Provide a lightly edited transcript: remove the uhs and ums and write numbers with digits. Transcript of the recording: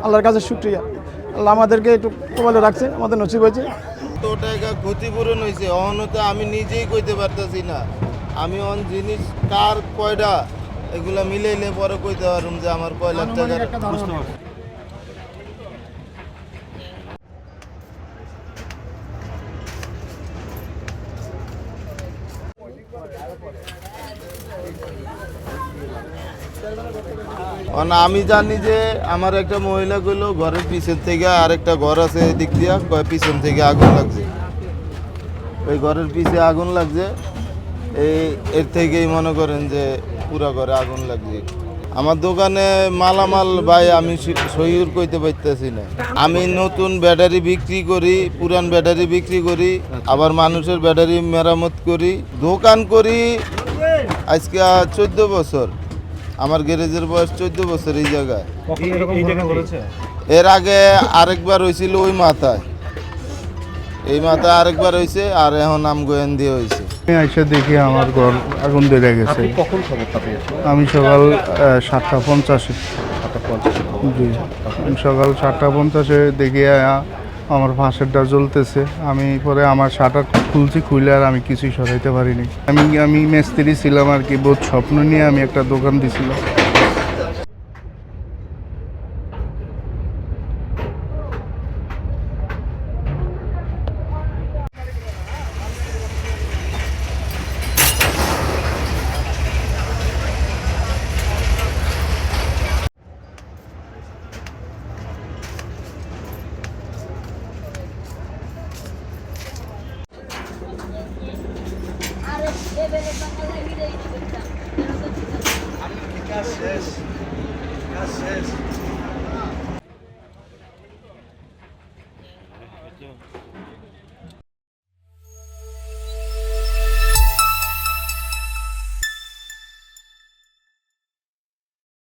আল্লাহর কাছে শুকরিয়া, আল্লাহ আমাদেরকে একটু কপালে রাখছে, আমাদের নসিব হয়েছে। তো টাকা ক্ষতিপূরণ হয়েছে, অহনতে আমি নিজেই কইতে পারতেছি না। আমি অন জিনিস কার কয়টা এগুলা মিলাইলে পরে কইতে পারুম যে আমার কয় লাখ টাকার। আমি জানি যে আমার একটা মহিলা কইলো ঘরের পিছন থেকে আরেকটা ঘর আছে এদিক দিয়া, কয় পিছন থেকে আগুন লাগছে। ওই ঘরের পিছে আগুন লাগছে, এর থেকেই মনে করেন যে পুরা ঘরে আগুন লাগছে। আমার দোকানে মালামাল ভাই আমি সহিউর কইতে পারতেছি না। আমি নতুন ব্যাটারি বিক্রি করি, পুরান ব্যাটারি বিক্রি করি, আবার মানুষের ব্যাটারি মেরামত করি, দোকান করি আজকে 14 বছর। আমার গ্যারেজের বয়স 14 বছর এই জায়গায়। এর আগে আরেকবার হয়েছিল ওই মাথায়, এই মাথায় আরেকবার হয়েছে, আর এখন আমগোয়েন দিয়ে হয়েছে। আমি এসে দেখি আমার ঘর আগুন ধরে গেছে। আমি সকাল 7:50 জি, আমি সকাল 7:50 দেখি আমার পাশেরটা জ্বলতেছে। আমি পরে আমার শাটার খুলছি, খুলে আর আমি কিছুই সরাইতে পারিনি। আমি মিস্ত্রি ছিলাম আর কি, বহুত স্বপ্ন নিয়ে আমি একটা দোকান দিছিলাম। শেষ